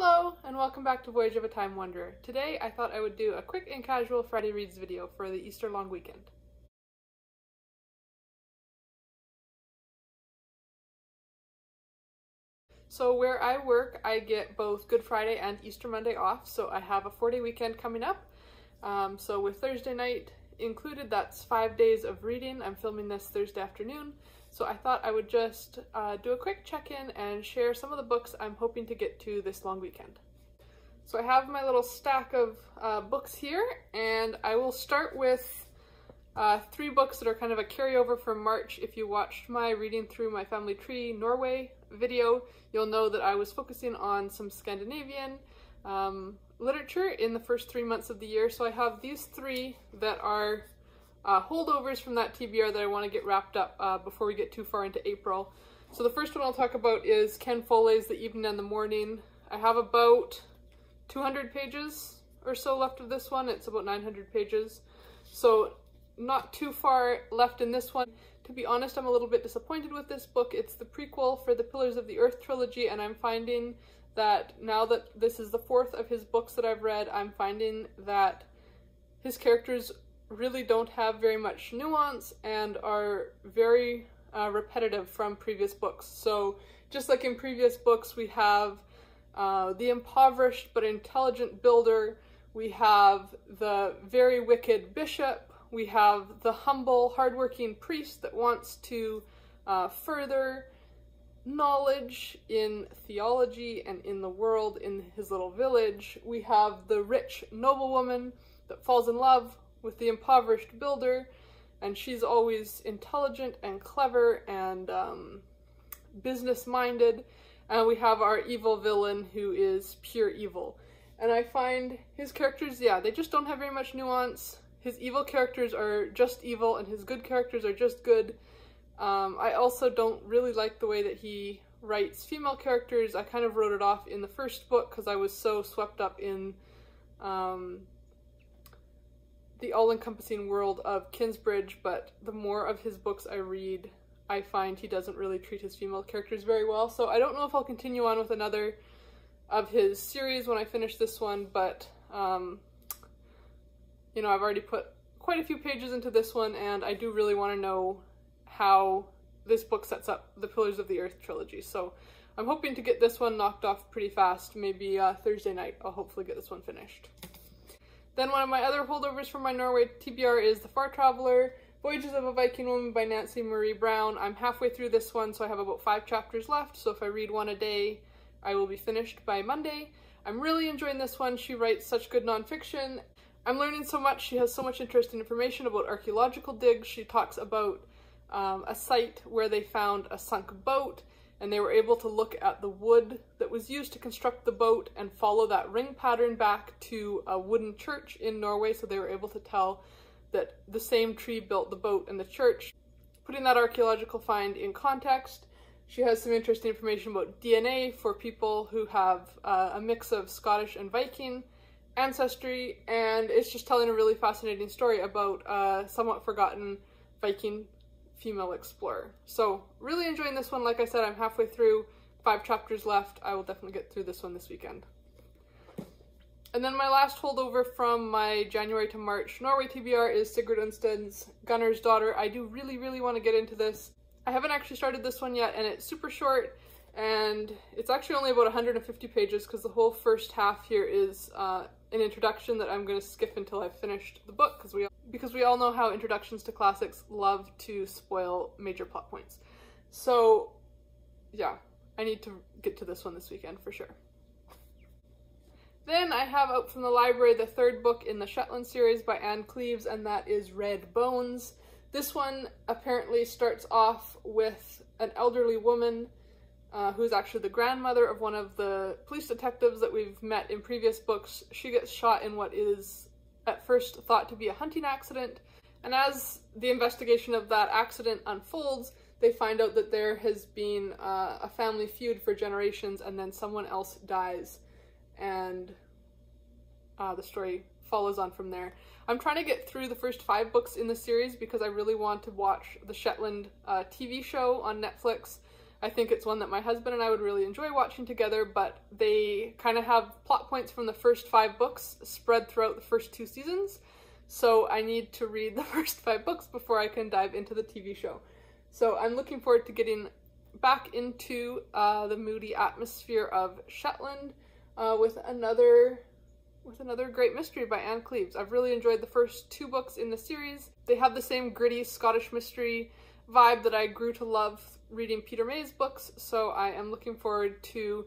Hello, and welcome back to Voyage of a Time Wanderer. Today I thought I would do a quick and casual Friday Reads video for the Easter long weekend. So where I work, I get both Good Friday and Easter Monday off, so I have a 4-day weekend coming up. So with Thursday night included, that's 5 days of reading. I'm filming this Thursday afternoon, so I thought I would just do a quick check-in and share some of the books I'm hoping to get to this long weekend. So I have my little stack of books here, and I will start with 3 books that are kind of a carryover from March. If you watched my Reading Through My Family Tree Norway video, you'll know that I was focusing on some Scandinavian literature in the first 3 months of the year. So I have these 3 that are holdovers from that TBR that I want to get wrapped up before we get too far into April. So the first one I'll talk about is Ken Foley's The Evening and the Morning. I have about 200 pages or so left of this one. It's about 900 pages. So not too far left in this one. To be honest, I'm a little bit disappointed with this book. It's the prequel for the Pillars of the Earth trilogy, and I'm finding that now that this is the 4th of his books that I've read, I'm finding that his characters really don't have very much nuance and are very repetitive from previous books. So just like in previous books, we have the impoverished but intelligent builder, we have the very wicked bishop, we have the humble, hardworking priest that wants to further knowledge in theology and in the world in his little village. We have the rich noblewoman that falls in love with the impoverished builder, and she's always intelligent and clever and business-minded. And we have our evil villain who is pure evil. And I find his characters, yeah, they just don't have very much nuance. His evil characters are just evil and his good characters are just good. I also don't really like the way that he writes female characters. I kind of wrote it off in the first book because I was so swept up in the all-encompassing world of Kingsbridge, but the more of his books I read, I find he doesn't really treat his female characters very well. So I don't know if I'll continue on with another of his series when I finish this one, but you know, I've already put quite a few pages into this one, and I do really want to know how this book sets up the Pillars of the Earth trilogy. So I'm hoping to get this one knocked off pretty fast. Maybe Thursday night I'll hopefully get this one finished. Then one of my other holdovers from my Norway TBR is The Far Traveler, Voyages of a Viking Woman by Nancy Marie Brown. I'm halfway through this one, so I have about 5 chapters left, so if I read one a day, I will be finished by Monday. I'm really enjoying this one. She writes such good nonfiction. I'm learning so much. She has so much interesting information about archaeological digs. She talks about a site where they found a sunk boat, and they were able to look at the wood that was used to construct the boat and follow that ring pattern back to a wooden church in Norway, so they were able to tell that the same tree built the boat and the church. Putting that archaeological find in context, she has some interesting information about DNA for people who have a mix of Scottish and Viking ancestry, and it's just telling a really fascinating story about a somewhat forgotten Viking female explorer. So really enjoying this one. Like I said, I'm halfway through, 5 chapters left. I will definitely get through this one this weekend. And then my last holdover from my January to March Norway TBR is Sigrid Undset's Gunnar's Daughter. I do really want to get into this. I haven't actually started this one yet, and it's super short, and it's actually only about 150 pages because the whole first half here is an introduction that I'm going to skip until I've finished the book, because we all know how introductions to classics love to spoil major plot points. So yeah, I need to get to this one this weekend for sure. Then I have out from the library the 3rd book in the Shetland series by Cleeves, and that is Red Bones. This one apparently starts off with an elderly woman who's actually the grandmother of one of the police detectives that we've met in previous books. She gets shot in what is at first thought to be a hunting accident, and as the investigation of that accident unfolds, they find out that there has been a family feud for generations, and then someone else dies, and the story follows on from there. I'm trying to get through the first 5 books in the series because I really want to watch the Shetland TV show on Netflix. I think it's one that my husband and I would really enjoy watching together, but they kind of have plot points from the first 5 books spread throughout the first 2 seasons. So I need to read the first 5 books before I can dive into the TV show. So I'm looking forward to getting back into the moody atmosphere of Shetland with another great mystery by Anne Cleeves. I've really enjoyed the first 2 books in the series. They have the same gritty Scottish mystery vibe that I grew to love reading Peter May's books, so I am looking forward to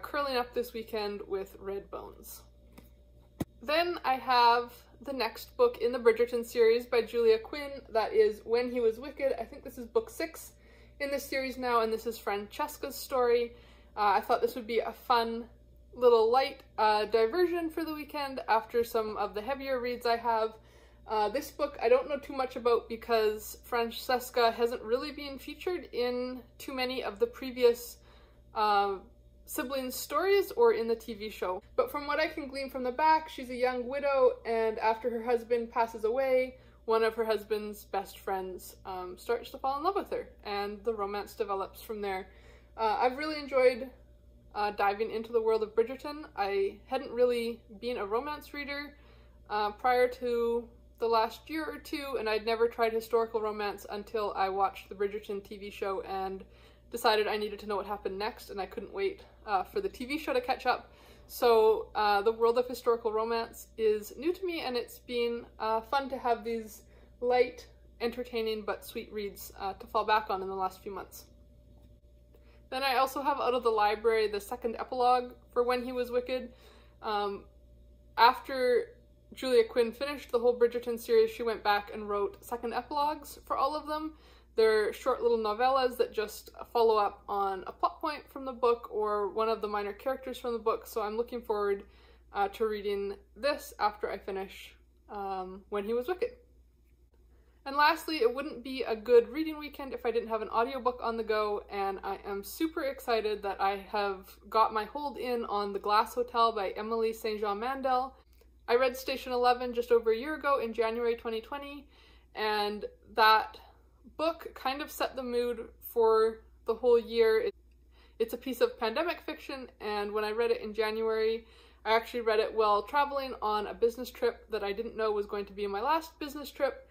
curling up this weekend with Red Bones. Then I have the next book in the Bridgerton series by Julia Quinn, that is When He Was Wicked. I think this is book 6 in this series now, and this is Francesca's story. I thought this would be a fun little light diversion for the weekend after some of the heavier reads I have. This book I don't know too much about because Francesca hasn't really been featured in too many of the previous siblings' stories or in the TV show. But from what I can glean from the back, she's a young widow, and after her husband passes away, one of her husband's best friends starts to fall in love with her, and the romance develops from there. I've really enjoyed diving into the world of Bridgerton. I hadn't really been a romance reader prior to the last year or 2, and I'd never tried historical romance until I watched the Bridgerton TV show and decided I needed to know what happened next, and I couldn't wait for the TV show to catch up. So the world of historical romance is new to me, and it's been fun to have these light, entertaining, but sweet reads to fall back on in the last few months. Then I also have out of the library the second epilogue for When He Was Wicked. After Julia Quinn finished the whole Bridgerton series, she went back and wrote second epilogues for all of them. They're short little novellas that just follow up on a plot point from the book or one of the minor characters from the book, so I'm looking forward to reading this after I finish When He Was Wicked. And lastly, it wouldn't be a good reading weekend if I didn't have an audiobook on the go, and I am super excited that I have got my hold in on The Glass Hotel by Emily St. John Mandel. I read Station 11 just over a year ago in January 2020, and that book kind of set the mood for the whole year. It's a piece of pandemic fiction, and when I read it in January, I actually read it while traveling on a business trip that I didn't know was going to be my last business trip.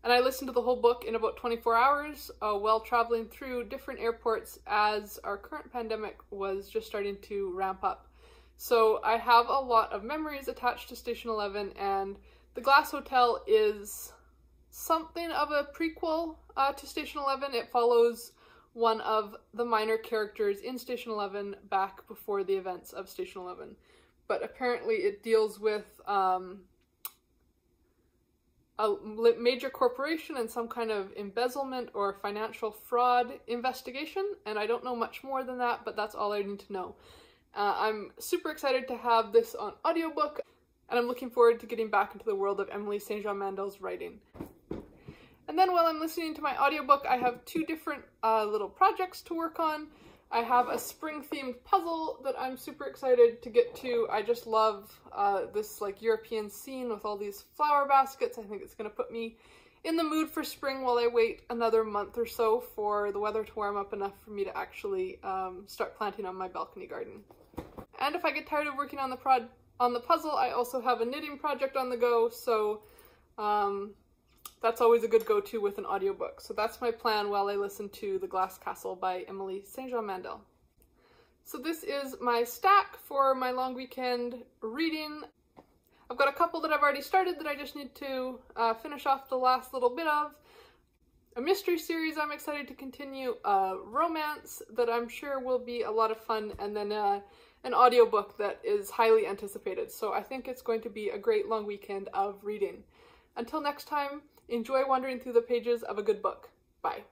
And I listened to the whole book in about 24 hours while traveling through different airports as our current pandemic was just starting to ramp up. So I have a lot of memories attached to Station 11, and The Glass Hotel is something of a prequel to Station 11. It follows one of the minor characters in Station 11 back before the events of Station 11. But apparently it deals with a major corporation and some kind of embezzlement or financial fraud investigation, and I don't know much more than that, but that's all I need to know. I'm super excited to have this on audiobook, and I'm looking forward to getting back into the world of Emily St. John Mandel's writing. And then while I'm listening to my audiobook, I have 2 different little projects to work on. I have a spring-themed puzzle that I'm super excited to get to. I just love this like European scene with all these flower baskets. I think it's going to put me in the mood for spring while I wait another month or so for the weather to warm up enough for me to actually start planting on my balcony garden. And if I get tired of working on the puzzle, I also have a knitting project on the go, so that's always a good go-to with an audiobook. So that's my plan while I listen to The Glass Castle by Emily St. John Mandel. So this is my stack for my long weekend reading. I've got a couple that I've already started that I just need to finish off the last little bit of. A mystery series I'm excited to continue, romance that I'm sure will be a lot of fun, and then an audiobook that is highly anticipated. So I think it's going to be a great long weekend of reading. Until next time, enjoy wandering through the pages of a good book. Bye.